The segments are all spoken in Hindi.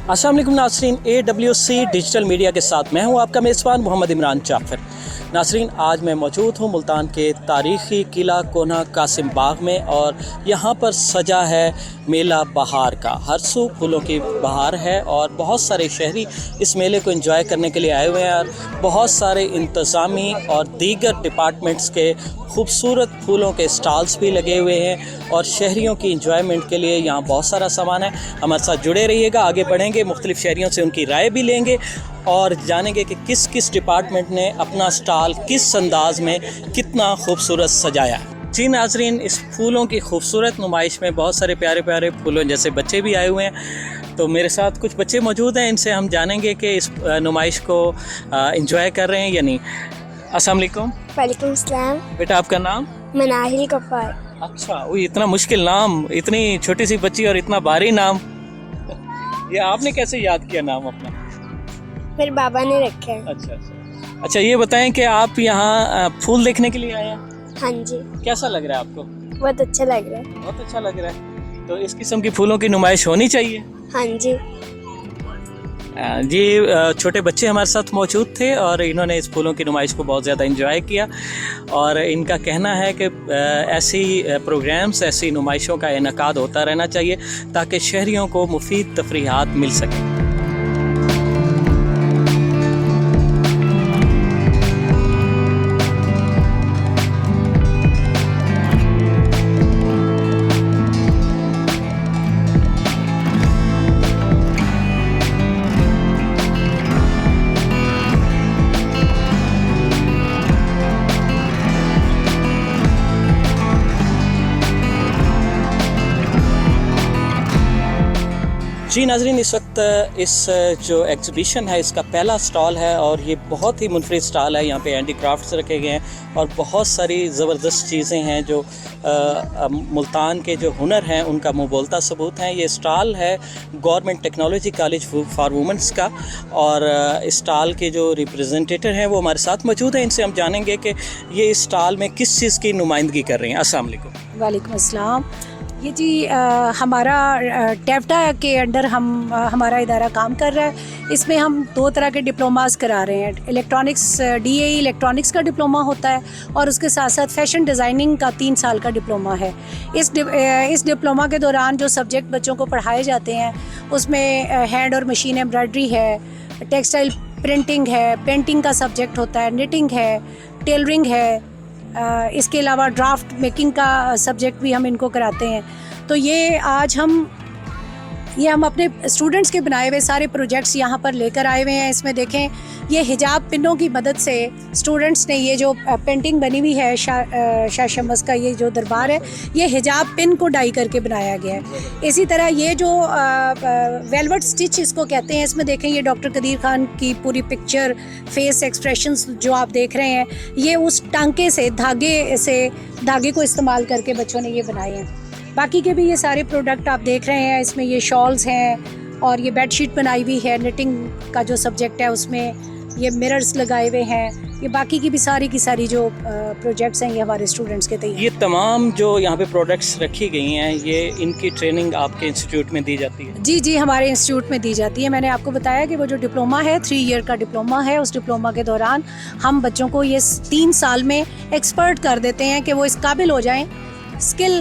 अस्सलाम वालेकुम नाज़रीन, AWC डिजिटल मीडिया के साथ मैं हूं आपका मेज़बान मोहम्मद इमरान जाफ़र। नाज़रीन, आज मैं मौजूद हूं मुल्तान के तारीख़ी किला कोना कासिम बाग में और यहाँ पर सजा है मेला बहार का। हर सू फूलों की बहार है और बहुत सारे शहरी इस मेले को एंजॉय करने के लिए आए हुए हैं और बहुत सारे इंतज़ामी और दीगर डिपार्टमेंट्स के खूबसूरत फूलों के स्टॉल्स भी लगे हुए हैं और शहरियों की इंजॉयमेंट के लिए यहाँ बहुत सारा सामान है। हमारे साथ जुड़े रहिएगा, आगे बढ़ेंगे, मुख्तलिफ़ शहरियों से उनकी राय भी लेंगे और जानेंगे कि किस किस डिपार्टमेंट ने अपना स्टॉल किस अंदाज में कितना खूबसूरत सजाया। जी नाज़रीन, इस फूलों की खूबसूरत नुमाइश में बहुत सारे प्यारे प्यारे फूलों जैसे बच्चे भी आए हुए हैं। तो मेरे साथ कुछ बच्चे मौजूद हैं, इनसे हम जानेंगे कि इस नुमाइश को एंजॉय कर रहे हैं या नहीं। अस्सलाम वालेकुम। वालेकुम सलाम। बेटा, आपका नाम? मनाहिल गफ्फार। अच्छा, वो इतना मुश्किल नाम, इतनी छोटी सी बच्ची और इतना भारी नाम, ये आपने कैसे याद किया नाम अपना? मेरे बाबा ने रखे हैं। अच्छा, ये बताएं कि आप यहाँ फूल देखने के लिए आए हैं? हाँ जी। कैसा लग रहा है आपको? बहुत अच्छा लग रहा है। बहुत अच्छा लग रहा है। तो इस किस्म की फूलों की नुमाइश होनी चाहिए। हाँ जी। जी, छोटे बच्चे हमारे साथ मौजूद थे और इन्होंने इस फूलों की नुमाइश को बहुत ज़्यादा एंजॉय किया और इनका कहना है कि ऐसी प्रोग्राम्स, ऐसी नुमाइशों का इनेकाद होता रहना चाहिए ताकि शहरियों को मुफीद तफरीहात मिल सकें। जी नाज़रीन, इस वक्त इस जो एग्ज़िबिशन है इसका पहला स्टॉल है और ये बहुत ही मुनफरिद स्टॉल है। यहाँ पे हैंडीक्राफ्ट्स रखे गए हैं और बहुत सारी ज़बरदस्त चीज़ें हैं जो मुल्तान के जो हुनर हैं उनका मुबोलता सबूत हैं। ये स्टॉल है government technology college for women's का और इस स्टॉल के जो रिप्रेजेंटेटिव हैं वो हमारे साथ मौजूद हैं। इनसे हम जानेंगे कि ये इस स्टॉल में किस चीज़ की नुमाइंदगी कर रही हैं। अस्सलाम वालेकुम। वालेकुम अस्सलाम। ये जी हमारा टेफ्टा के अंडर हमारा इदारा काम कर रहा है। इसमें हम 2 तरह के डिप्लोमास करा रहे हैं। इलेक्ट्रॉनिक्स DAE इलेक्ट्रॉनिक्स का डिप्लोमा होता है और उसके साथ साथ फैशन डिज़ाइनिंग का 3 साल का डिप्लोमा है। इस डिप्लोमा के दौरान जो सब्जेक्ट बच्चों को पढ़ाए जाते हैं उसमें हैंड और मशीन एम्ब्रॉयडरी है, टेक्सटाइल प्रिंटिंग है, पेंटिंग का सब्जेक्ट होता है, निटिंग है, टेलरिंग है। इसके अलावा ड्राफ्ट मेकिंग का सब्जेक्ट भी हम इनको कराते हैं। तो ये आज हम अपने स्टूडेंट्स के बनाए हुए सारे प्रोजेक्ट्स यहाँ पर लेकर आए हुए हैं। इसमें देखें, ये हिजाब पिनों की मदद से स्टूडेंट्स ने ये जो पेंटिंग बनी हुई है शाह शमस का ये जो दरबार है, ये हिजाब पिन को डाई करके बनाया गया है। इसी तरह ये जो वेलवेट स्टिच इसको कहते हैं, इसमें देखें ये डॉक्टर कदीर खान की पूरी पिक्चर, फेस एक्सप्रेशंस जो आप देख रहे हैं, ये उस टांके से धागे को इस्तेमाल करके बच्चों ने ये बनाए हैं। बाकी के भी ये सारे प्रोडक्ट आप देख रहे हैं, इसमें ये शॉल्स हैं और ये बेडशीट बनाई हुई है। निटिंग का जो सब्जेक्ट है उसमें ये मिरर्स लगाए हुए हैं। ये बाकी की भी सारी जो प्रोजेक्ट्स हैं ये हमारे स्टूडेंट्स के तैयार। ये तमाम जो यहाँ पे प्रोडक्ट्स रखी गई हैं, ये इनकी ट्रेनिंग आपके इंस्टीट्यूट में दी जाती है? जी, हमारे इंस्टीट्यूट में दी जाती है। मैंने आपको बताया कि वो जो डिप्लोमा है 3 ईयर का डिप्लोमा है, उस डिप्लोमा के दौरान हम बच्चों को ये 3 साल में एक्सपर्ट कर देते हैं कि वो इस काबिल हो जाएँ। स्किल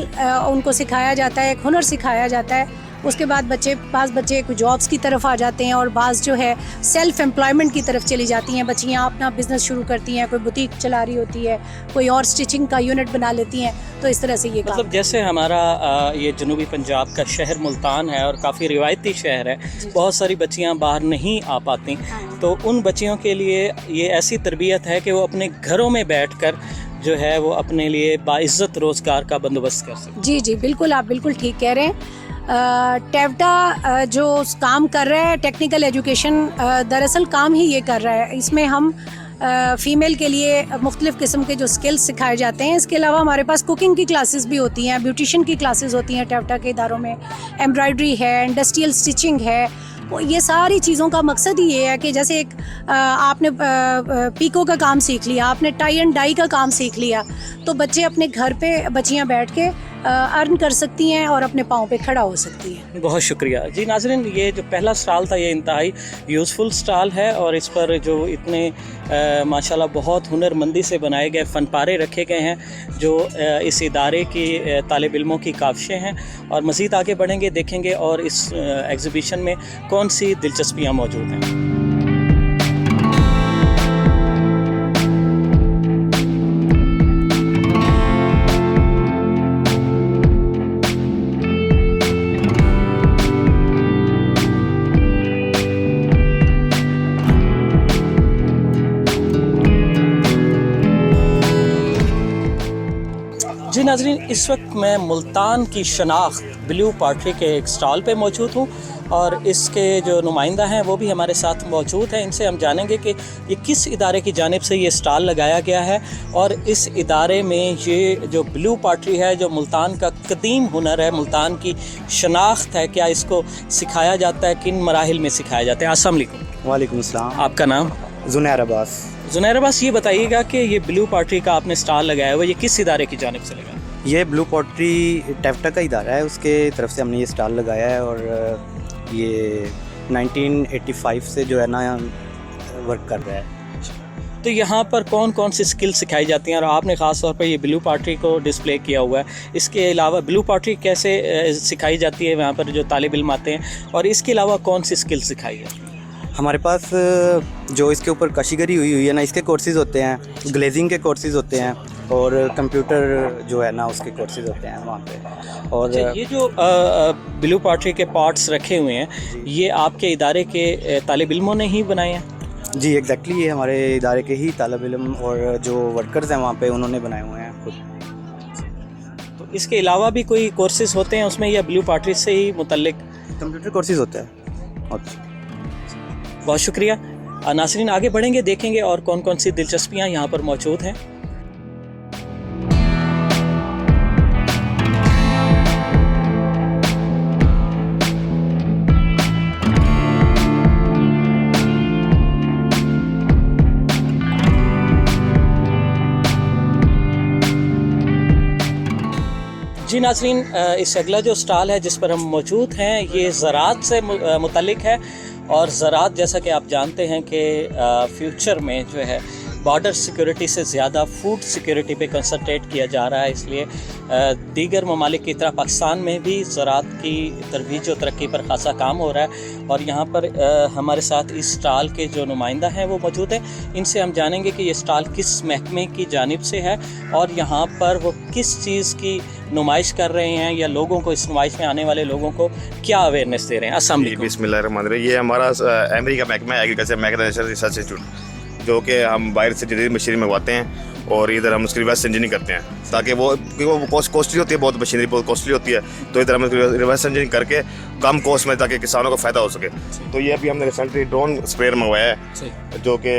उनको सिखाया जाता है, एक हुनर सिखाया जाता है। उसके बाद बाज़ बच्चे कुछ जॉब्स की तरफ आ जाते हैं और बाज़ जो है सेल्फ़ एम्प्लॉयमेंट की तरफ चली जाती हैं। बच्चियाँ अपना बिज़नेस शुरू करती हैं, कोई बुटीक चला रही होती है, कोई और स्टिचिंग का यूनिट बना लेती हैं। तो इस तरह से ये मतलब जैसे हमारा ये जनूबी पंजाब का शहर मुल्तान है और काफ़ी रिवायती शहर है, बहुत सारी बच्चियाँ बाहर नहीं आ पाती, तो उन बच्चियों के लिए ये ऐसी तरबियत है कि वो अपने घरों में बैठकर जो है वो अपने लिए बाइज़्ज़त रोज़गार का बंदोबस्त कर सकें। जी, बिल्कुल, आप बिल्कुल ठीक कह रहे हैं। टेफ्टा जो काम कर रहा है टेक्निकल एजुकेशन, दरअसल काम ही ये कर रहा है। इसमें हम फ़ीमेल के लिए मुख्तलिफ़ किस्म के जो स्किल्स सिखाए जाते हैं। इसके अलावा हमारे पास कुकिंग की क्लासेस भी होती हैं, ब्यूटिशन की क्लासेस होती हैं टेफ्टा के इदारों में, एम्ब्रॉयडरी है, इंडस्ट्रियल स्टिचिंग है। ये सारी चीज़ों का मकसद ही ये है कि जैसे एक आपने पीको का काम सीख लिया, आपने टाई एंड डाई का काम सीख लिया, तो बच्चे अपने घर पे बच्चियाँ बैठ के अर्न कर सकती हैं और अपने पाँव पे खड़ा हो सकती हैं। बहुत शुक्रिया जी। नाज़रीन, ये जो पहला स्टॉल था ये इंतहाई यूज़फुल स्टॉल है और इस पर जो इतने माशाल्लाह बहुत हुनरमंदी से बनाए गए फ़नपारे रखे गए हैं जो इस इदारे की तालिब इल्मों की काविशें हैं। और मज़ीद आगे बढ़ेंगे, देखेंगे और इस एग्ज़िबिशन में कौन सी दिलचस्पियाँ मौजूद हैं। जी नाज़रीन, इस वक्त मैं मुल्तान की शनाख्त ब्लू पॉटरी के एक स्टॉल पे मौजूद हूँ और इसके जो नुमाइंदा हैं वो भी हमारे साथ मौजूद हैं। इनसे हम जानेंगे कि ये किस इदारे की जानिब से ये स्टॉल लगाया गया है और इस इदारे में ये जो ब्लू पॉटरी है, जो मुल्तान का कदीम हुनर है, मुल्तान की शनाख्त है, क्या इसको सिखाया जाता है, किन मराहिल में सिखाया जाता है। अस्सलाम वालेकुम। वालेकुम अस्सलाम। आपका नाम? जुनैर अब्बास। जुनैर अब्बास, ये बताइएगा कि ये ब्लू पॉटरी का आपने स्टॉल लगाया हुआ, ये किस इदारे की जानिब से लगाया? ये ब्लू पॉटरी टेफ्टा का इदारा है, उसके तरफ से हमने ये स्टॉल लगाया है और ये 1985 से जो है ना वर्क कर रहा है। तो यहाँ पर कौन कौन सी स्किल सिखाई जाती हैं और आपने ख़ास तौर पर ये ब्लू पॉटरी को डिस्प्ले किया हुआ है। इसके अलावा ब्लू पॉटरी कैसे सिखाई जाती है वहाँ पर जो तालिब इल्म आते हैं, और इसके अलावा कौन सी स्किल सिखाई जाती है? हमारे पास जो इसके ऊपर कशीगरी हुई है ना, इसके कोर्सेज़ होते हैं, ग्लेजिंग के कोर्सेज़ होते हैं और कंप्यूटर जो है ना उसके कोर्सेज़ होते हैं वहाँ पे। और अच्छा, ये जो ब्लू पॉटरी के पॉट्स रखे हुए हैं ये आपके इदारे के तालिब इल्मों ने ही बनाए हैं? जी एग्जैक्टली, ये हमारे इदारे के ही तालिब इल्म और जो वर्कर्स हैं वहाँ पे उन्होंने बनाए हुए हैं खुद। तो इसके अलावा भी कोई कोर्सेज़ होते हैं उसमें या ब्लू पॉटरी से ही मुतल्लिक? कंप्यूटर कोर्सेज़ होते हैं। बहुत शुक्रिया। नाज़रीन, आगे बढ़ेंगे, देखेंगे और कौन कौन सी दिलचस्पियाँ यहाँ पर मौजूद हैं। जी नाज़रीन, इस अगला जो स्टॉल है जिस पर हम मौजूद हैं ये ज़राअत से मुतल्लिक है। और ज़राअत, जैसा कि आप जानते हैं कि फ्यूचर में जो है बॉर्डर सिक्योरिटी से ज़्यादा फूड सिक्योरिटी पे कंसंट्रेट किया जा रहा है, इसलिए दीगर ममालिक की तरह पाकिस्तान में भी ज़राअत की तरवीज और तरक्की पर ख़ासा काम हो रहा है। और यहाँ पर हमारे साथ इस स्टॉल के जो नुमाइंदा हैं वो मौजूद हैं। इनसे हम जानेंगे कि ये स्टॉल किस महकमे की जानिब से है और यहाँ पर वो किस चीज़ की नुमाइश कर रहे हैं या लोगों को, इस नुमाइश में आने वाले लोगों को क्या अवेयरनेस दे रहे हैं। अस्सलाम वालेकुम। बिस्मिल्लाहिर्रहमानिर्रहीम। ये हमारा अमेरिका का महकमा एग्रीकल्चर मैकेनाइजेशन रिसर्च इंस्टीट्यूट, जो कि हम बाहर से जदीद मशीनरी मंगवाते हैं और इधर हम उसकी रिवर्स इंजीनियरिंग करते हैं ताकि क्योंकि वो कॉस्टली होती है, बहुत मशीनरी बहुत कॉस्टली होती है, तो इधर हम रिवर्स इंजीनियरिंग करके कम कॉस्ट में ताकि किसानों को फ़ायदा हो सके। तो ये अभी हमने रिसेंटली ड्रोन स्प्रेयर मंगवाया है जो कि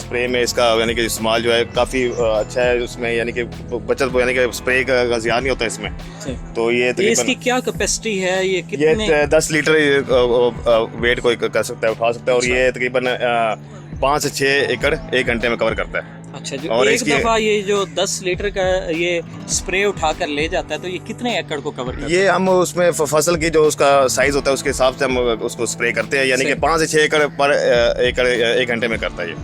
स्प्रे में इसका यानी कि इस्तेमाल जो है काफ़ी अच्छा है, उसमें यानी कि बचत यानी कि स्प्रे का ज़ियान नहीं होता इसमें। तो ये इसकी क्या कैपेसिटी है? ये 10 लीटर वेट कोई कर सकता है, उठा सकता है और ये तकरीबन 5 से 6 एकड़ 1 घंटे में कवर करता है। अच्छा, जो और एक दफ़ा ये जो 10 लीटर का ये स्प्रे उठा कर ले जाता है तो ये कितने एकड़ को कवर करता है? ये हम उसमें फसल की जो उसका साइज़ होता है उसके हिसाब से हम उसको स्प्रे करते हैं, यानी कि 5 से 6 एकड़ पर एकड़ 1 घंटे में करता है ये।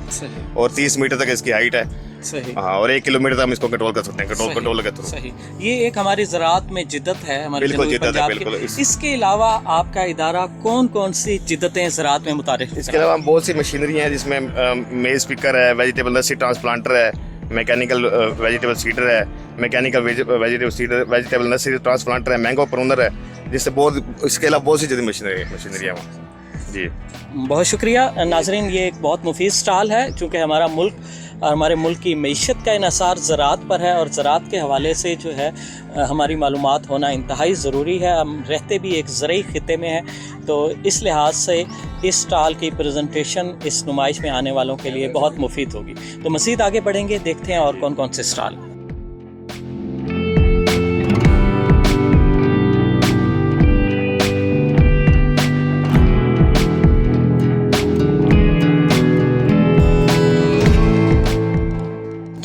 और 30 मीटर तक इसकी हाइट है। सही। हाँ, और 1 किलोमीटर तक हम इसको कंट्रोल कर सकते हैं, कंट्रोल के थ्रू। सही। ये एक हमारी ज़राअत में जिद्दत है, हमारे बिल्कुल जिद्दत है, बिल्कुल। इसके अलावा आपका इदारा कौन कौन सी जिद्दतें ज़राअत में मुतारिफ? इसके अलावा बहुत सी मशीनरी हैं जिसमें मेज पिकर है, वेजिटेबल नर्सरी ट्रांसप्लांटर है, मैकेनिकल वेजिटेबल सीडर है, मैकेनिकल वेजिटेबल नर्सरी ट्रांसप्लांटर है, मैंगो प्रूनर है, जिससे बहुत, इसके अलावा बहुत सी जदी मशीनरी है वहाँ। जी बहुत शुक्रिया। नाजरीन, ये एक बहुत मुफीद स्टॉल है चूँकि हमारा मुल्क और हमारे मुल्क की मईशत का इन्हसार ज़राअत पर है और ज़राअत के हवाले से जो है हमारी मालूमात होना इंतहाई ज़रूरी है। हम रहते भी एक ज़रई ख़ित्ते में हैं, तो इस लिहाज से इस स्टॉल की प्रेजेंटेशन इस नुमाइश में आने वालों के लिए बहुत मुफीद होगी। तो मज़ीद आगे बढ़ेंगे, देखते हैं और कौन कौन से स्टॉल।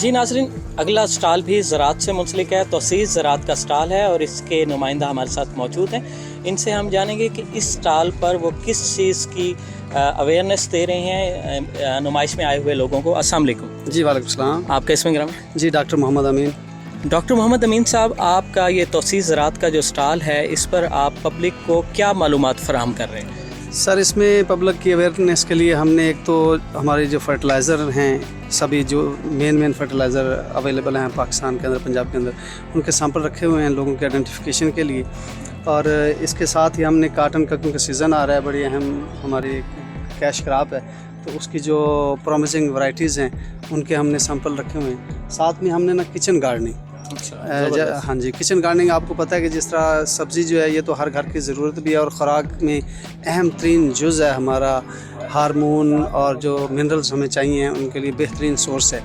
जी नाज़रीन, अगला स्टॉल भी ज़राअत से मुंसलिक है। तोसीज़ ज़राअत का स्टॉल है और इसके नुमाइंदा हमारे साथ मौजूद हैं। इनसे हम जानेंगे कि इस स्टॉल पर वो किस चीज़ की अवेयरनेस दे रहे हैं नुमाइश में आए हुए लोगों को। अस्सलाम वालेकुम। जी वालेकुम सलाम। आपका इसमें ग्राम? जी डॉक्टर मोहम्मद अमीन। डॉक्टर मोहम्मद अमीन साहब, आपका ये तोसीज़ ज़राअत का जो स्टॉल है, इस पर आप पब्लिक को क्या मालूमात फ़राहम कर रहे हैं? सर, इसमें पब्लिक की अवेयरनेस के लिए हमने एक तो हमारे जो फर्टिलाइज़र हैं, सभी जो मेन फर्टिलाइज़र अवेलेबल हैं पाकिस्तान के अंदर, पंजाब के अंदर, उनके सैंपल रखे हुए हैं लोगों के आइडेंटिफिकेशन के लिए। और इसके साथ ही हमने काटन का, क्योंकि सीज़न आ रहा है, बड़ी अहम हमारी कैश क्रॉप है, तो उसकी जो प्रॉमिसिंग वैरायटीज़ हैं उनके हमने सैंपल रखे हुए हैं। साथ में हमने ना किचन गार्डनिंग, हाँ जी, किचन गार्डनिंग आपको पता है कि जिस तरह सब्ज़ी जो है ये तो हर घर की ज़रूरत भी है और ख़ुराक में अहम तरीन जुज़ है हमारा। हार्मोन और जो मिनरल्स हमें चाहिए उनके लिए बेहतरीन सोर्स है।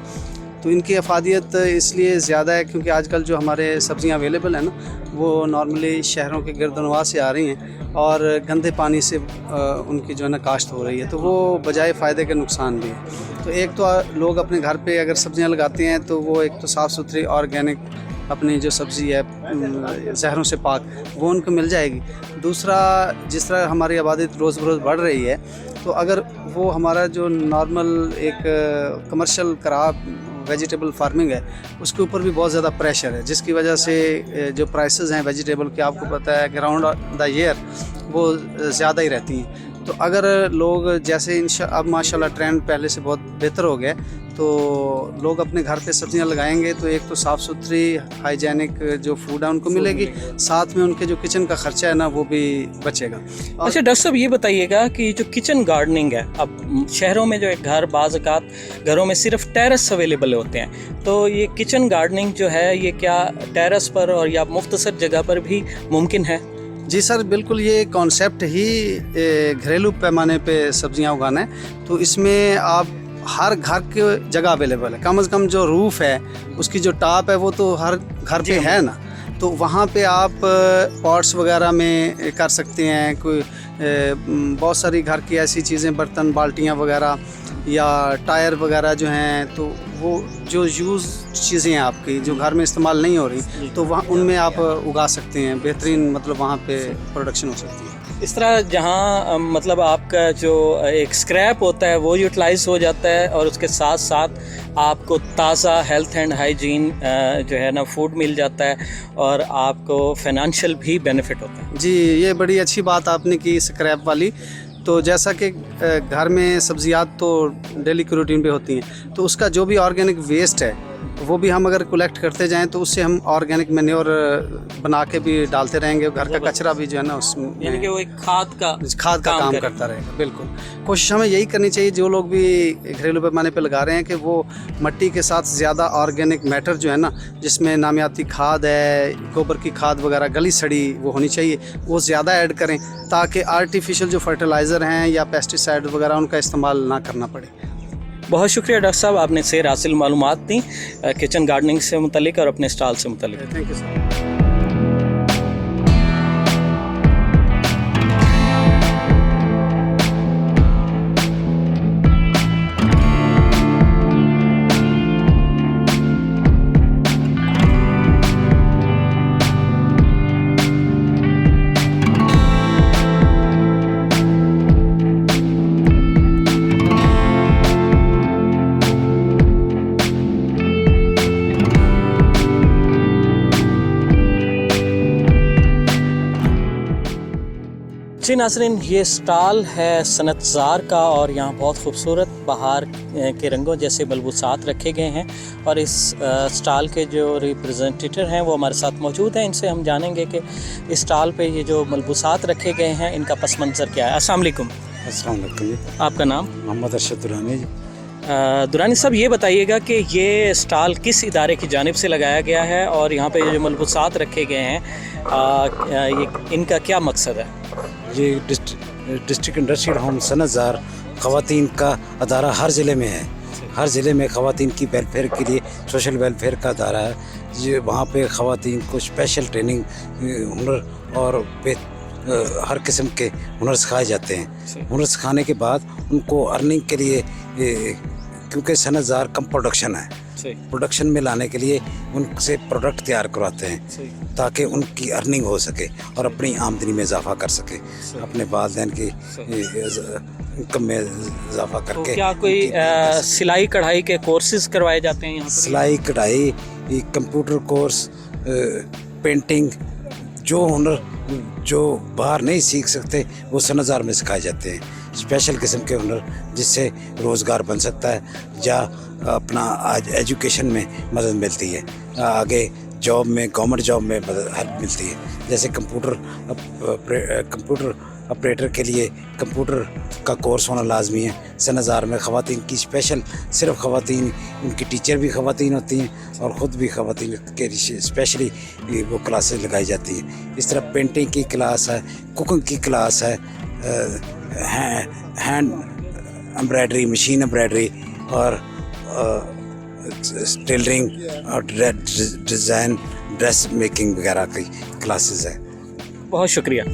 तो इनकी अफादियत इसलिए ज़्यादा है क्योंकि आजकल जो हमारे सब्ज़ियाँ अवेलेबल हैं ना, वो नॉर्मली शहरों के गिरदनवा से आ रही हैं और गंदे पानी से उनकी जो है ना काश्त हो रही है, तो वो बजाय फ़ायदे के नुकसान भी है। तो एक तो लोग अपने घर पे अगर सब्ज़ियाँ लगाते हैं तो वो एक तो साफ़ सुथरी ऑर्गेनिक अपनी जो सब्ज़ी है जहरों से पाक, वो उनको मिल जाएगी। दूसरा, जिस तरह हमारी आबादी रोज़ बरोज़ बढ़ रही है, तो अगर वो हमारा जो नॉर्मल एक कमर्शियल क्रॉप वेजिटेबल फार्मिंग है, उसके ऊपर भी बहुत ज़्यादा प्रेशर है, जिसकी वजह से जो प्राइसेस हैं वेजिटेबल के, आपको पता है कि राउंड द ईयर वो ज़्यादा ही रहती हैं। तो अगर लोग जैसे अब माशाल्लाह ट्रेंड पहले से बहुत बेहतर हो गया, तो लोग अपने घर पे सब्जियां लगाएंगे तो एक तो साफ़ सुथरी हाइजेनिक जो फूड है उनको मिलेगी, साथ में उनके जो किचन का ख़र्चा है ना वो भी बचेगा। अच्छा डॉक्टर साहब, ये बताइएगा कि जो किचन गार्डनिंग है, अब शहरों में जो एक घर बाज़-औक़ात घरों में सिर्फ टेरेस अवेलेबल होते हैं, तो ये किचन गार्डनिंग जो है ये क्या टेरेस पर और या मुख्तसर जगह पर भी मुमकिन है? जी सर, बिल्कुल ये कॉन्सेप्ट ही घरेलू पैमाने पे सब्जियां उगाना है। तो इसमें आप हर घर के जगह अवेलेबल है, कम से कम जो रूफ़ है उसकी जो टॉप है वो तो हर घर पे है ना, तो वहाँ पे आप पॉट्स वगैरह में कर सकते हैं। कोई बहुत सारी घर की ऐसी चीज़ें, बर्तन, बाल्टियाँ वगैरह या टायर वगैरह जो हैं, तो वो जो यूज़ चीज़ें हैं आपकी जो घर में इस्तेमाल नहीं हो रही, तो वहाँ उनमें आप उगा सकते हैं। बेहतरीन मतलब वहाँ पे प्रोडक्शन हो सकती है। इस तरह जहाँ मतलब आपका जो एक स्क्रैप होता है वो यूटिलाइज हो जाता है और उसके साथ साथ आपको ताज़ा हेल्थ एंड हाइजीन जो है ना फूड मिल जाता है और आपको फाइनेंशियल भी बेनिफिट होता है। जी, ये बड़ी अच्छी बात आपने की स्क्रैप वाली। तो जैसा कि घर में सब्जियात तो डेली की रूटीन पे होती हैं, तो उसका जो भी ऑर्गेनिक वेस्ट है वो भी हम अगर कलेक्ट करते जाएं तो उससे हम ऑर्गेनिक मैन्योर बना के भी डालते रहेंगे। घर का कचरा भी जो है ना उसमें, यानी कि वो एक खाद का काम करता रहेगा। बिल्कुल, कोशिश हमें यही करनी चाहिए, जो लोग भी घरेलू पैमाने पे लगा रहे हैं, कि वो मट्टी के साथ ज़्यादा ऑर्गेनिक मैटर जो है ना, जिसमें नामियाती खाद है, गोबर की खाद वगैरह, गली सड़ी वो होनी चाहिए, वो ज़्यादा ऐड करें, ताकि आर्टिफिशियल जो फर्टिलाइज़र हैं या पेस्टिसाइड वगैरह उनका इस्तेमाल ना करना पड़े। बहुत शुक्रिया डॉक्टर साहब, आपने सेर हासिल मालूमात दी किचन गार्डनिंग से मुतल्लिक और अपने स्टॉल से मुतल्लिक। Thank you sir. जी नाज़रीन, ये स्टॉल है सनतज़ार का और यहाँ बहुत खूबसूरत बाहर के रंगों जैसे मलबूसात रखे गए हैं और इस स्टॉल के जो रिप्रेजेंटेटिव हैं वो हमारे साथ मौजूद हैं। इनसे हम जानेंगे कि इस स्टॉल पे ये जो मलबूसात रखे गए हैं इनका पस मंज़र क्या है। अस्सलाम वालेकुम। अस्सलाम वालेकुम जी। आपका नाम? मोहम्मद अरशद दुरानी जी। दुरानी साहब, ये बताइएगा कि ये स्टॉल किस इदारे की जानिब से लगाया गया है और यहाँ पे जो मलबूसात रखे गए हैं ये इनका क्या मकसद है? ये डिस्ट्रिक्ट इंडस्ट्रियल होम सनतज़ार ख़वातीन का अदारा हर ज़िले में है। हर ज़िले में ख़वातीन की वेलफेयर के लिए सोशल वेलफेयर का अदारा है। ये वहाँ पे ख़वातीन को स्पेशल ट्रेनिंग, हुनर और हर किस्म के हुनर सिखाए जाते हैं। हुनर सिखाने के बाद उनको अर्निंग के लिए, क्योंकि सनतज़ार कम प्रोडक्शन है, सही प्रोडक्शन में लाने के लिए उनसे प्रोडक्ट तैयार करवाते हैं सही ताकि उनकी अर्निंग हो सके और अपनी आमदनी में इजाफा कर सके, अपने वालिदैन की इनकम में इजाफा तो करके। क्या कोई सिलाई कढ़ाई के कोर्सेज करवाए जाते हैं यहाँ पर? सिलाई कढ़ाई, कंप्यूटर कोर्स, पेंटिंग, जो हुनर जो बाहर नहीं सीख सकते वो सनज़ार में सिखाए जाते हैं। स्पेशल किस्म के हुनर जिससे रोज़गार बन सकता है या अपना आज एजुकेशन में मदद मिलती है, आगे जॉब में, गवर्नमेंट जॉब में मदद हेल्प मिलती है। जैसे कंप्यूटर ऑपरेटर के लिए कंप्यूटर का कोर्स होना लाजमी है। सनज़ार में ख़वातीन की स्पेशल, सिर्फ ख़वातीन, उनकी टीचर भी ख़वातीन होती हैं और ख़ुद भी ख़वातीन के स्पेशली वो क्लासेस लगाई जाती हैं। इस तरह पेंटिंग की क्लास है, कुकिंग की क्लास है, हैंड एम्ब्रॉयडरी, मशीन एम्ब्रॉयडरी और टेलरिंग और डिज़ाइन, ड्रेस मेकिंग वगैरह की क्लासेस है। बहुत शुक्रिया।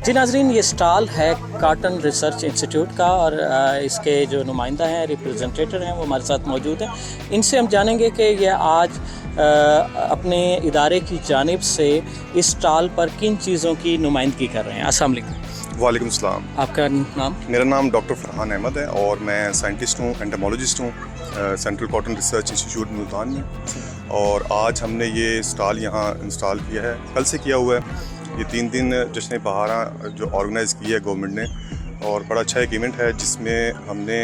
जी नाजरीन, ये स्टॉल है कॉटन रिसर्च इंस्टीट्यूट का और इसके जो नुमाइंदा हैं, रिप्रेजेंटेटर हैं, वो हमारे साथ मौजूद हैं। इनसे हम जानेंगे कि ये आज अपने इदारे की जानिब से इस स्टॉल पर किन चीज़ों की नुमाइंदगी कर रहे हैं। अस्सलाम वालेकुम। वालेकुम सलाम। आपका नाम? मेरा नाम डॉक्टर फरहान अहमद है और मैं साइंटिस्ट हूँ, एंटोमोलॉजिस्ट हूँ central cotton research institute Multan में। और आज हमने ये स्टॉल यहाँ इंस्टॉल किया है, कल से किया हुआ है। ये 3 दिन जश्न बहारा जो ऑर्गेनाइज़ किया है गवर्नमेंट ने, और बड़ा अच्छा एक इवेंट है जिसमें हमने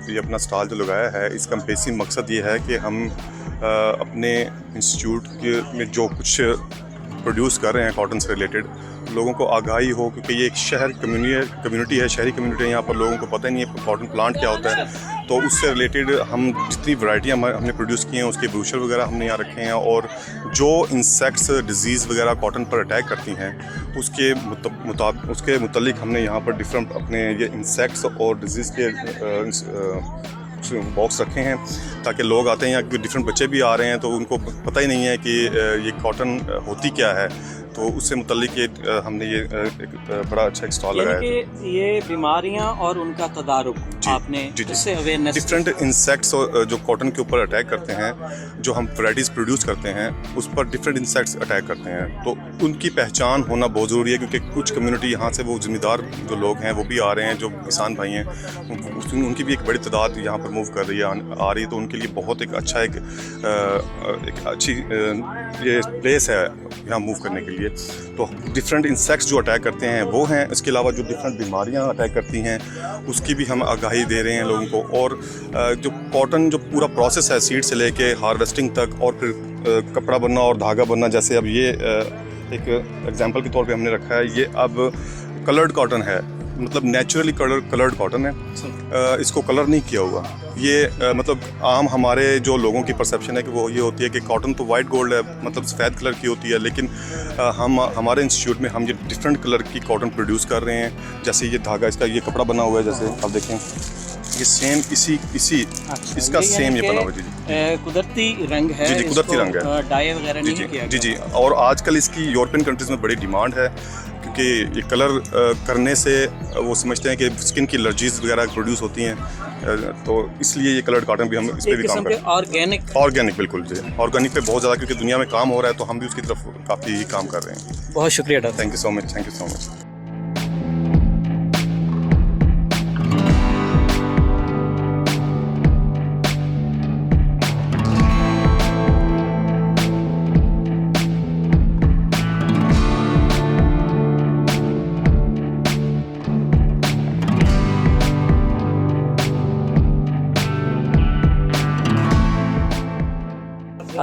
ये अपना स्टॉल जो लगाया है। इसका बेसिक मकसद ये है कि हम अपने इंस्टीट्यूट के में जो कुछ प्रोड्यूस कर रहे हैं कॉटन से रिलेटेड, लोगों को आगाही हो, क्योंकि ये एक शहर कम्युनिटी है, शहरी कम्युनिटी है। यहाँ पर लोगों को पता ही नहीं है कॉटन प्लांट क्या होता है। तो उससे रिलेटेड हम जितनी वैरायटियाँ हमने प्रोड्यूस की हैं उसके ब्रोशर वगैरह हमने यहाँ रखे हैं, और जो इंसेक्ट्स डिजीज़ वगैरह कॉटन पर अटैक करती हैं उसके मुतालिक हमने यहाँ पर डिफरेंट अपने ये इंसेक्ट्स और डिजीज़ के बॉक्स रखे हैं, ताकि लोग आते हैं, यहाँ डिफरेंट बच्चे भी आ रहे हैं तो उनको पता ही नहीं है कि ये कॉटन होती क्या है। तो उससे मुतल्लिक ये हमने ये एक बड़ा अच्छा एक स्टॉल लगाया है। ये बीमारियां और उनका तदारुक आपने इससे अवेयरनेस, डिफरेंट इंसेक्ट्स जो कॉटन के ऊपर अटैक करते हैं, जो हम वैराइटीज़ प्रोड्यूस करते हैं उस पर डिफरेंट इंसेक्ट्स अटैक करते हैं, तो उनकी पहचान होना बहुत ज़रूरी है। क्योंकि कुछ कम्युनिटी यहाँ से वो ज़िम्मेदार जो लोग हैं वो भी आ रहे हैं, जो किसान भाई हैं, उनकी भी एक बड़ी तादाद यहाँ पर मूव कर रही है, आ रही है। तो उनके लिए बहुत एक अच्छा एक अच्छी ये प्लेस है यहाँ मूव करने के लिए। तो डिफरेंट इंसेक्ट्स जो अटैक करते हैं वो हैं, इसके अलावा जो डिफरेंट बीमारियाँ अटैक करती हैं उसकी भी हम आगाही दे रहे हैं लोगों को। और जो कॉटन जो पूरा प्रोसेस है सीड से लेके हार्वेस्टिंग तक, और फिर कपड़ा बनना और धागा बनना, जैसे अब ये एक एग्जांपल के तौर पे हमने रखा है, ये अब कलर्ड कॉटन है, मतलब नेचुरली कलर्ड कॉटन है, इसको कलर नहीं किया हुआ। ये मतलब आम हमारे जो लोगों की परसेप्शन है कि वो ये होती है कि कॉटन तो वाइट गोल्ड है, मतलब सफ़ेद कलर की होती है, लेकिन हम हमारे इंस्टीट्यूट में हम ये डिफरेंट कलर की कॉटन प्रोड्यूस कर रहे हैं। जैसे ये धागा, इसका ये कपड़ा बना हुआ है, जैसे आप देखें ये सेम इसका सेम ये बना हुआ है। जी कुदरती रंग है। जी कुदरती रंग है, डाई वगैरह नहीं किया गया। जी। और आजकल इसकी यूरोपियन कंट्रीज़ में बड़ी डिमांड है, क्योंकि ये कलर करने से वो समझते हैं कि स्किन की एलर्जीज वगैरह प्रोड्यूस होती हैं, तो इसलिए ये कलर्ड कॉटन भी हम इस पर भी काम कर रहे हैं। ऑर्गेनिक बिल्कुल जी, ऑर्गेनिक पे बहुत ज़्यादा, क्योंकि दुनिया में काम हो रहा है तो हम भी उसकी तरफ काफ़ी काम कर रहे हैं। बहुत शुक्रिया doctor. Thank you so much, thank you so much.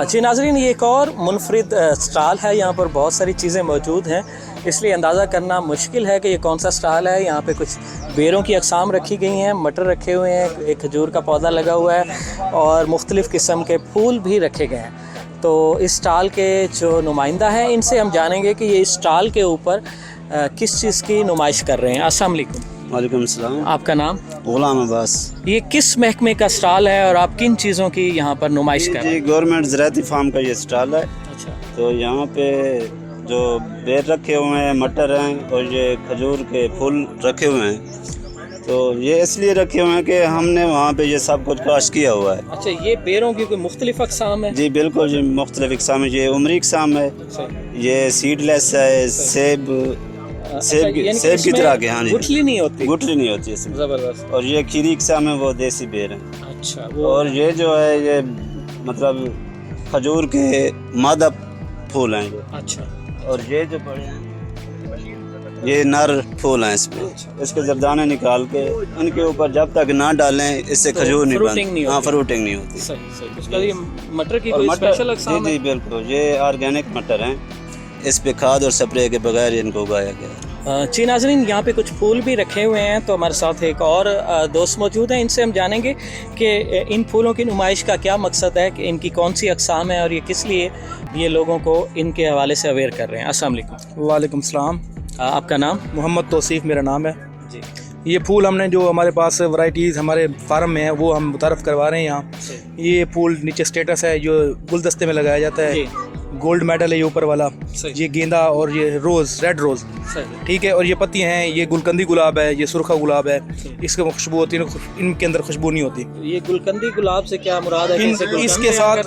जी नाजरीन, ये एक और मुनफरिद स्टॉल है। यहाँ पर बहुत सारी चीज़ें मौजूद हैं, इसलिए अंदाज़ा करना मुश्किल है कि ये कौन सा स्टॉल है। यहाँ पे कुछ बेरों की अक़साम रखी गई हैं, मटर रखे हुए हैं, एक खजूर का पौधा लगा हुआ है और मुख्तलिफ़ किस्म के फूल भी रखे गए हैं। तो इस स्टॉल के जो नुमाइंदा हैं इनसे हम जानेंगे कि ये इस स्टॉल के ऊपर किस चीज़ की नुमाइश कर रहे हैं? अस्सलाम वालेकुम। वालेकुम सलाम। आपका नाम? गुलाम अब्बास ये किस महकमे का स्टॉल है और आप किन चीज़ों की यहाँ पर नुमाइश कर रहे जी, हैं? गवर्नमेंट ज़राअती फार्म का ये स्टॉल है। अच्छा, तो यहाँ पे जो बेर रखे हुए हैं, मटर हैं और ये खजूर के फूल रखे हुए हैं। तो ये इसलिए रखे हुए हैं कि हमने वहाँ पे ये सब कुछ काश्त किया हुआ है। अच्छा, ये बेरों की कोई मुख्तलिफ अक़साम है? जी बिल्कुल जी, मुख्तलिफ इक़साम है। ये उमरी इक़साम है, ये सीडलेस है, सेब की तरह के। हाँ जी, गुठली नहीं होती? गुठली नहीं होती इसमें। ज़बरदस्त। और ये खीरी इक़साम है, वो देसी बेर है। अच्छा, और ये जो है ये मतलब खजूर के मादा फूल हैं ये। अच्छा, और ये जो बड़े हैं ये नर फूल हैं इसमें। इसके जरदाने निकाल के उनके ऊपर जब तक ना डालें इससे तो खजूर नहीं fruiting बनती। नहीं हाँ, होती। फ्रूटिंग नहीं होती। सही सही। उसका ये मटर की और कोई मटर, स्पेशल अक़साम जी है? जी बिल्कुल, ये ऑर्गेनिक मटर हैं। इस पे खाद और स्प्रे के बगैर इनको उगाया गया है। जी नाज़रीन, यहाँ पे कुछ फूल भी रखे हुए हैं। तो हमारे साथ एक और दोस्त मौजूद हैं, इनसे हम जानेंगे कि इन फूलों की नुमाइश का क्या मकसद है, कि इनकी कौन सी अक़साम है और ये किस लिए ये लोगों को इनके हवाले से अवेयर कर रहे हैं। अस्सलाम वालेकुम। वालेकुम सलाम। आपका नाम? मोहम्मद तौसीफ़ मेरा नाम है जी। ये फूल हमने जो हमारे पास वैराइटीज़ हमारे फार्म में है वो हम मुतारफ़ करवा रहे हैं यहाँ। ये फूल नीचे स्टेटस है जो गुलदस्ते में लगाया जाता है, गोल्ड मेडल है ये ऊपर वाला। ये गेंदा और ये रोज़, रेड रोज़, ठीक है। और ये पत्तियाँ हैं, ये गुलकंदी गुलाब है, ये सुरखा गुलाब है। इसके खुशबू होती है, इनके अंदर खुशबू नहीं होती। ये गुलकंदी गुलाब से क्या मुराद है? इसके साथ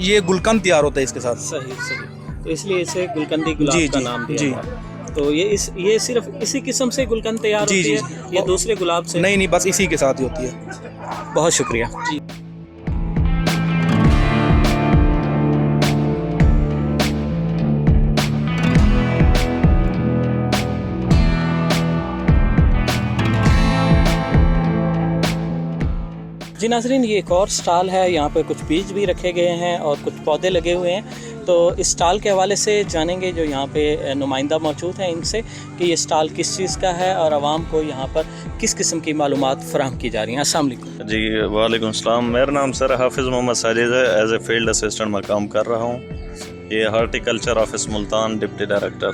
ये गुलकंद तैयार होता है इसके साथ। सही सही। तो इसलिए इसे गुलकंदी गुलाब का नाम दिया गया है। तो ये सिर्फ इसी किस्म से गुलकंद तैयार होती है या दूसरे गुलाब से? नहीं, बस इसी के साथ ही होती है। बहुत शुक्रिया जी। जी नाज़रीन, ये एक और स्टॉल है। यहाँ पे कुछ बीज भी रखे गए हैं और कुछ पौधे लगे हुए हैं। तो इस स्टॉल के हवाले से जानेंगे जो यहाँ पे नुमाइंदा मौजूद हैं इनसे, कि ये स्टॉल किस चीज़ का है और आवाम को यहाँ पर किस किस्म की मालूमात फराहम की जा रही हैं। अस्सलाम वालेकुम। जी वालेकुम सलाम। मेरा नाम सर हाफिज़ मोहम्मद साजिद है। एज ए फील्ड असिस्टेंट मैं काम कर रहा हूँ। ये horticulture office Multan deputy director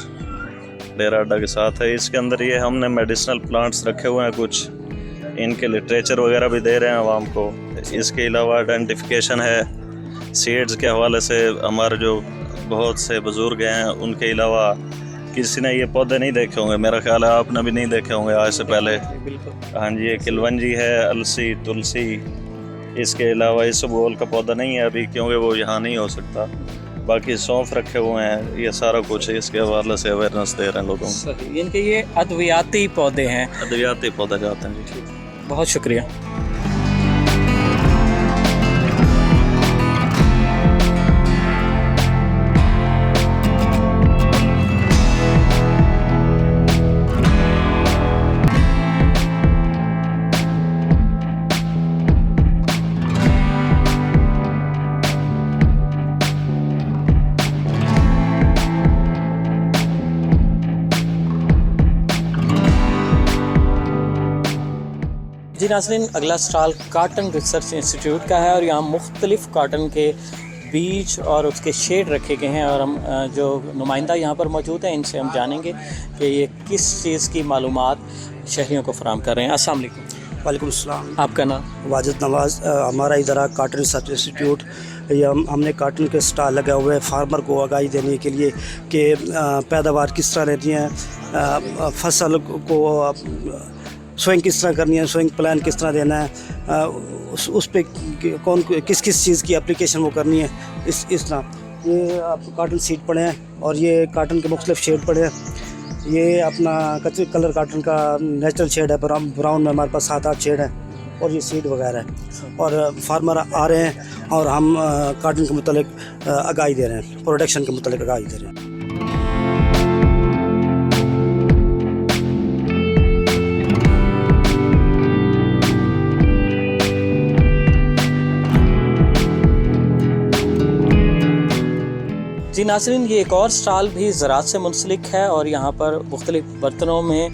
Dera Adda के साथ है। इसके अंदर ये हमने मेडिसिनल प्लांट्स रखे हुए हैं, कुछ इनके लिटरेचर वगैरह भी दे रहे हैं आवाम को। इसके अलावा आइडेंटिफिकेशन है सीड्स के हवाले से। हमारे जो बहुत से बुज़ुर्ग हैं उनके अलावा किसी ने ये पौधे नहीं देखे होंगे, मेरा ख्याल है आपने भी नहीं देखे होंगे आज से पहले। हाँ जी, ये किलवंजी है, अलसी, तुलसी। इसके अलावा इसबगोल का पौधा नहीं है अभी क्योंकि वो यहाँ नहीं हो सकता। बाकी सौंफ रखे हुए हैं। ये सारा कुछ इसके हवाले से अवेयरनेस दे रहे हैं लोगों को। इनके ये अद्वियाती पौधे हैं, अद्वियाती पौधा जाते हैं जी। बहुत शुक्रिया। जी नाज़रीन, अगला स्टॉल काटन रिसर्च इंस्टीट्यूट का है और यहाँ मुख्तलिफ़ काटन के बीज और उसके शेड रखे गए हैं। और हम जो नुमाइंदा यहाँ पर मौजूद हैं इनसे हम जानेंगे कि ये किस चीज़ की मालूमात शहरियों को फराहम कर रहे हैं। अस्सलाम वालेकुम। वालेकुम सलाम। आपका नाम? वाजिद नवाज़। हमारा इधर काटन रिसर्च इंस्टीट्यूट, ये हमने काटन के स्टॉल लगा हुए हैं फार्मर को आगाही देने के लिए कि पैदावार किस तरह रहती हैं, फसल को सोइंग किस तरह करनी है, सोइंग प्लान किस तरह देना है, उस पे कौन किस किस चीज़ की एप्लीकेशन वो करनी है, इस तरह। ये आप काटन सीड पड़े हैं और ये काटन के मुख्तलिफ शेड पड़े हैं। ये अपना कच्चे कलर काटन का नेचुरल शेड है, ब्राउन में हमारे पास 7-8 शेड है और ये सीड वगैरह है। और फार्मर आ रहे हैं और हम काटन के मुतालिक आगाही दे रहे हैं, प्रोडक्शन के मुतालिक आगाही दे रहे हैं। जी नाज़रीन, ये एक और स्टॉल भी ज़राअत से मुंसलिक है और यहाँ पर मुख्तलिफ़ बर्तनों में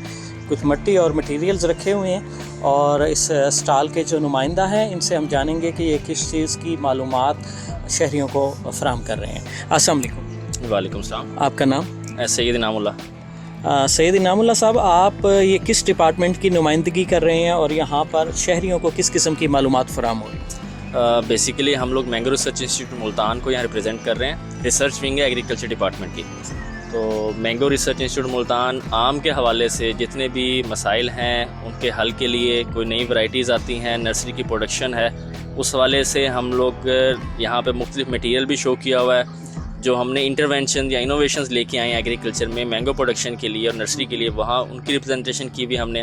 कुछ मिट्टी और मटीरियल्स रखे हुए हैं। और इस स्टॉल के जो नुमाइंदा हैं इनसे हम जानेंगे कि ये किस चीज़ की मालूमात शहरियों को फराहम कर रहे हैं। अस्सलाम वालेकुम। वालेकुम सलाम। आपका नाम? सैयद इनामुल्लाह। सैयद इनामुल्लाह साहब, आप ये किस डिपार्टमेंट की नुमाइंदगी कर रहे हैं और यहाँ पर शहरियों को किस किस्म की मालूमात फराहम हो रही है? बेसिकली हम लोग मैंगो रिसर्च इंस्टीट्यूट मुल्तान को यहाँ रिप्रेजेंट कर रहे हैं। रिसर्च विंग है एग्रीकल्चर डिपार्टमेंट की। तो मैंगो रिसर्च इंस्टीट्यूट मुल्तान आम के हवाले से जितने भी मसाइल हैं उनके हल के लिए कोई नई वैराइटीज़ आती हैं, नर्सरी की प्रोडक्शन है, उस हवाले से हम लोग यहाँ पे मुख्तलिफ मटीरियल भी शो किया हुआ है जो हमने इंटरवेंशन या इनोवेशंस लेके आए हैं एग्रीकल्चर में मैंगो प्रोडक्शन के लिए और नर्सरी के लिए, वहाँ उनकी रिप्रेजेंटेशन की भी हमने।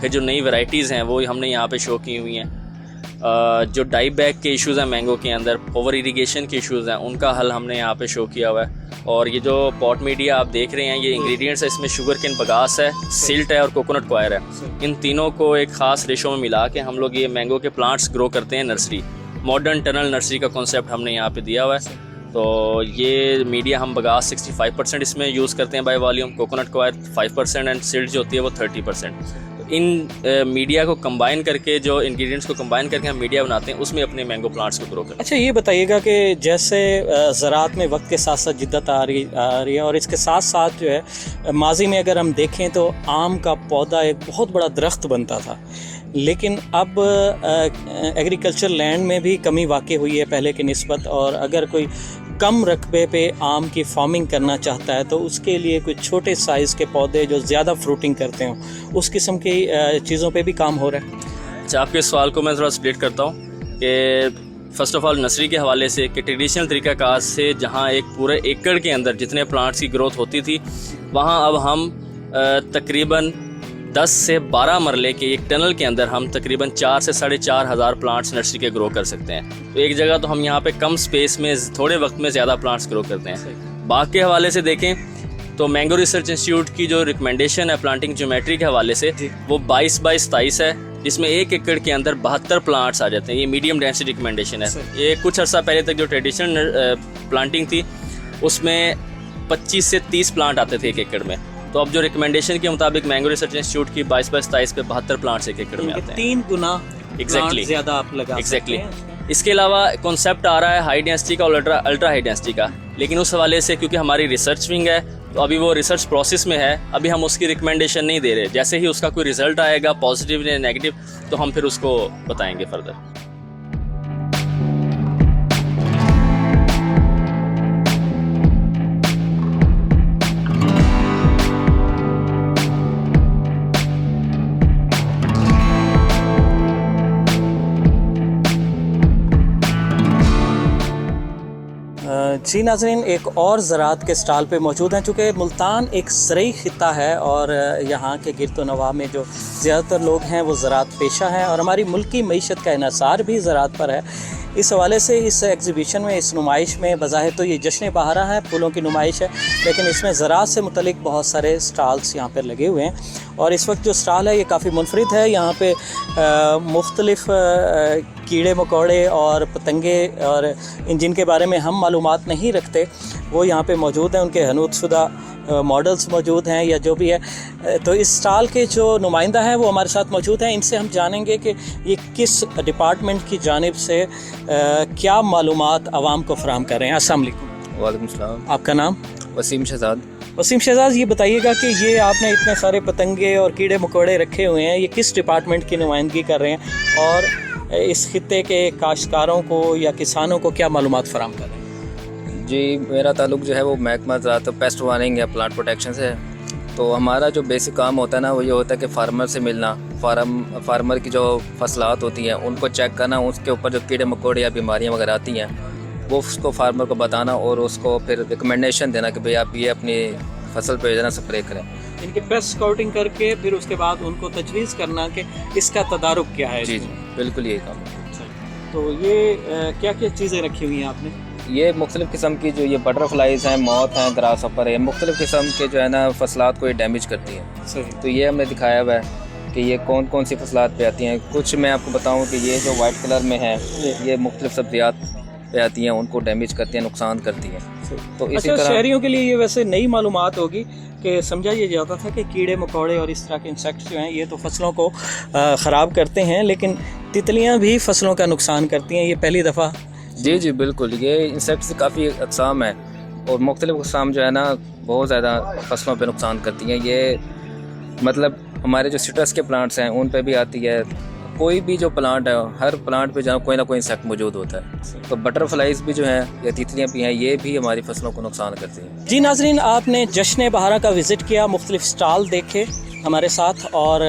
फिर जो नई वैराइटीज़ हैं वो हमने यहाँ पे शो की हुई हैं। जो डाई बैग के इश्यूज़ हैं मैंगो के अंदर, ओवर इरिगेशन के इश्यूज़ हैं, उनका हल हमने यहाँ पे शो किया हुआ है। और ये जो पॉट मीडिया आप देख रहे हैं, ये इंग्रेडिएंट्स है, इसमें शुगर केन बगास है, सिल्ट है और कोकोनट क्वायर है। इन तीनों को एक ख़ास रेशो में मिला के हम लोग ये मैंगो के प्लांट्स ग्रो करते हैं नर्सरी। मॉडर्न टनल नर्सरी का कॉन्सेप्ट हमने यहाँ पे दिया हुआ है। तो ये मीडिया हम बगास 65% इसमें यूज़ करते हैं by volume, coconut coir 5% and silt जो होती है वो 30%। इन मीडिया को कंबाइन करके, जो इंग्रेडिएंट्स को कंबाइन करके हम मीडिया बनाते हैं, उसमें अपने मैंगो प्लांट्स को ग्रो करते हैं। अच्छा, ये बताइएगा कि जैसे ज़राअत में वक्त के साथ साथ जिद्दत आ रही है और इसके साथ साथ जो है माजी में अगर हम देखें तो आम का पौधा एक बहुत बड़ा दरख्त बनता था, लेकिन अब एग्रीकल्चर लैंड में भी कमी वाक़ई हुई है पहले की निस्बत। और अगर कोई कम रकबे पे आम की फार्मिंग करना चाहता है तो उसके लिए कुछ छोटे साइज़ के पौधे जो ज़्यादा फ्रूटिंग करते हों, उस किस्म की चीज़ों पे भी काम हो रहा है। अच्छा, आपके सवाल को मैं थोड़ा स्प्लिट करता हूँ कि फ़र्स्ट ऑफ़ ऑल नर्सरी के हवाले से कि ट्रेडिशनल तरीक़ाकार से जहाँ एक पूरे एकड़ के अंदर जितने प्लांट्स की ग्रोथ होती थी, वहाँ अब हम तकरीबन 10 से 12 मरले के एक टनल के अंदर हम तकरीबन 4 से 4.5 हज़ार प्लांट्स नर्सरी के ग्रो कर सकते हैं। तो एक जगह तो हम यहाँ पे कम स्पेस में थोड़े वक्त में ज़्यादा प्लांट्स ग्रो करते हैं। बाग के हवाले से देखें तो मैंगो रिसर्च इंस्टीट्यूट की जो रिकमेंडेशन है प्लांटिंग ज्योमेट्री के हवाले से, वो 22x27 है, जिसमें एक एकड़ के अंदर 72 प्लांट्स आ जाते हैं। ये मीडियम डेंसिटी रिकमेंडेशन है। ये कुछ अर्सा पहले तक जो ट्रेडिशनल प्लांटिंग थी उसमें 25 से 30 प्लांट आते थे एक एकड़ में। तो अब जो रिकमेंडेशन के मुताबिक मैंगो रिसर्च इंस्टीट्यूट की 22x27 पे 72 प्लांट्स एक एकड़ में आते हैं। 3 गुना एग्जैक्टली ज़्यादा आप लगा सकते हैं। इसके अलावा कॉन्सेप्ट आ रहा है हाई डेंसिटी का और अल्ट्रा हाई डेंसिटी का, लेकिन उस हवाले से क्योंकि हमारी रिसर्च विंग है तो अभी वो रिसर्च प्रोसेस में है, अभी हम उसकी रिकमेंडेशन नहीं दे रहे। जैसे ही उसका कोई रिजल्ट आएगा पॉजिटिव या नेगेटिव तो हम फिर उसको बताएंगे फर्दर। जी नाज़रीन, एक और ज़राअत के स्टॉल पे मौजूद हैं। चूँकि मुल्तान एक ज़रई ख़ित्ता है और यहाँ के गिरदो नवा में जो ज़्यादातर लोग हैं वो ज़राअत पेशा हैं और हमारी मुल्की मईशत का इन्हसार भी ज़राअत पर है। इस हवाले से इस एग्ज़िबिशन में, इस नुमाइश में बज़ाहिर तो ये जश्न बहारा है, फूलों की नुमाइश है, लेकिन इसमें ज़राअत से मुतलिक बहुत सारे स्टॉल्स यहाँ पर लगे हुए हैं। और इस वक्त जो स्टॉल है ये काफ़ी मुनफरिद है। यहाँ पे मुख्तलिफ़ कीड़े मकोड़े और पतंगे और इन जिनके बारे में हम मालूमात नहीं रखते वो यहाँ पे मौजूद हैं, उनके हनूतशुदा मॉडल्स मौजूद हैं या जो भी है। तो इस स्टॉल के जो नुमाइंदा हैं वो हमारे साथ मौजूद हैं। इनसे हम जानेंगे कि ये किस डिपार्टमेंट की जानिब से क्या मालूमात आवाम को फराहम कर रहे हैं। अस्सलाम वालेकुम। वालेकुम सलाम। आपका नाम? वसीम शहजाद। वसीम शहजाद, ये बताइएगा कि ये आपने इतने सारे पतंगे और कीड़े मकोड़े रखे हुए हैं, ये किस डिपार्टमेंट की नुमाइंदगी कर रहे हैं और इस खित्ते के काश्तकारों को या किसानों को क्या मालूमात फराहम कर रहे हैं? जी, मेरा ताल्लुक जो है वो महकमा ज़राअत पेस्ट वार्निंग या प्लांट प्रोटेक्शन से है। तो हमारा जो बेसिक काम होता है ना वो ये होता है कि फार्मर से मिलना, फार्मर की जो फसलात होती हैं उनको चेक करना, उसके ऊपर जो कीड़े मकोड़े या बीमारियाँ वगैरह आती हैं वो उसको फार्मर को बताना और उसको फिर रिकमेंडेशन देना कि भाई आप ये अपनी फसल पे जना स्प्रे करें। इनके पेस्ट स्काउटिंग करके फिर उसके बाद उनको तजवीज़ करना कि इसका तदारुक क्या है। जी जी, बिल्कुल यही काम है। तो ये क्या क्या चीज़ें रखी हुई हैं आपने? ये मुख्तलिफ़ किस्म की जो ये बटरफ्लाइज हैं, मौत हैं, ग्रास हॉपर है, मुख्तलिफ़ किस्म के जो है ना फसलात को ये डैमेज करती हैं। सही। तो ये हमने दिखाया हुआ है कि ये कौन कौन सी फसलात पे आती हैं। कुछ मैं आपको बताऊं कि ये जो वाइट कलर में है ये मुख्तलिफ़ सब्जियात पे आती हैं, उनको डैमेज करती हैं, नुकसान करती हैं। तो इसी अच्छा, तरह शहरियों के लिए ये वैसे नई मालूमात होगी कि समझा ये जाता था कि कीड़े मकोड़े और इस तरह के इंसेक्ट्स जो हैं ये तो फसलों को ख़राब करते हैं, लेकिन तितलियां भी फसलों का नुकसान करती हैं। ये पहली दफ़ा? जी जी बिल्कुल, ये इंसेक्ट्स काफ़ी अक़साम है। और मुख्तलिफ अक़साम जो है ना बहुत ज़्यादा फसलों पे नुकसान करती हैं। ये मतलब हमारे जो सिट्रस के प्लांट्स हैं उन पे भी आती है। कोई भी जो प्लांट है, हर प्लांट पे जहाँ कोई ना कोई इंसेक्ट मौजूद होता है। तो बटरफ्लाइज भी जो हैं या तितलियाँ भी हैं, ये भी हमारी फसलों को नुकसान करती हैं। जी नाजरीन, आपने जश्न बहारा का विज़िट किया, मुख्तलिफ स्टॉल देखे हमारे साथ, और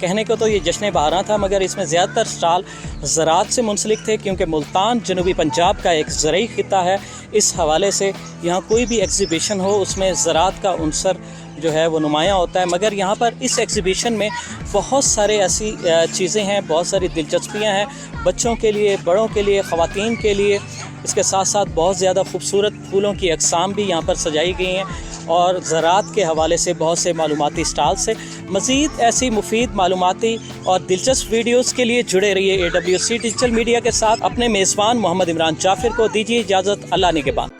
कहने को तो ये जश्न बहारा था मगर इसमें ज़्यादातर स्टॉल ज़राअत से मुंसलिक थे, क्योंकि मुल्तान जनूबी पंजाब का एक ज़रई ख़िता है। इस हवाले से यहाँ कोई भी एग्ज़िबिशन हो उसमें ज़राअत का उनसर जो है वो नुमायाँ होता है। मगर यहाँ पर इस एग्ज़िबिशन में बहुत सारे ऐसी चीज़ें हैं, बहुत सारी दिलचस्पियाँ हैं, बच्चों के लिए, बड़ों के लिए, ख़वातीन के लिए। इसके साथ साथ बहुत ज़्यादा खूबसूरत फूलों की अक़साम भी यहाँ पर सजाई गई हैं, और ज़राअत के हवाले से बहुत से मालूमाती स्टॉल से। मज़ीद ऐसी मुफीद मालूमाती और दिलचस्प वीडियोज़ के लिए जुड़े रहिए AWC डिजिटल मीडिया के साथ। अपने मेज़बान मोहम्मद इमरान जाफ़िर को दीजिए इजाज़त। अल्लाह निगहबान।